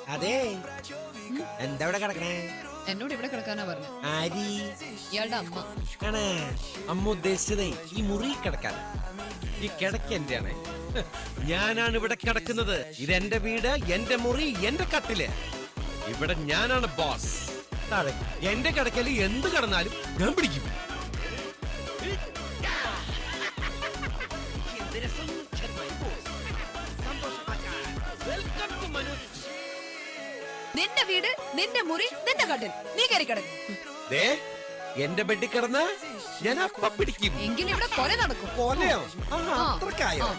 അതെ, എന്താ ഇവിടെ കിടക്കണേ? എന്നോട് ഇവിടെ കിടക്കാനാ പറഞ്ഞു. ആരി? ഇയാളുടെ അമ്മ. ആണ് അമ്മ ഉദ്ദേശിച്ചതേ ഈ മുറി കിടക്കാൻ. ഈ കിടക്ക എന്റെയാണ്. ഞാനാണ് ഇവിടെ കിടക്കുന്നത്. ഇതെന്റെ വീട്, എന്റെ മുറി, എന്റെ കട്ടില്. ഇവിടെ ഞാനാണ് ബോസ്. താഴെ എന്റെ കിടക്കല് എന്ത് കിടന്നാലും ഞാൻ പിടിക്കും. നിന്റെ വീട്, നിന്റെ മുറി, നിന്റെ കട്ടിൽ. നീ കയറി കിടക്കും. എന്റെ ബെഡിൽ കിടന്ന ഞാൻ അപ്പ പിടിക്കും. എങ്കിലും ഇവിടെ കൊല നടക്കും. കൊലയോ? അത്രക്കായോ?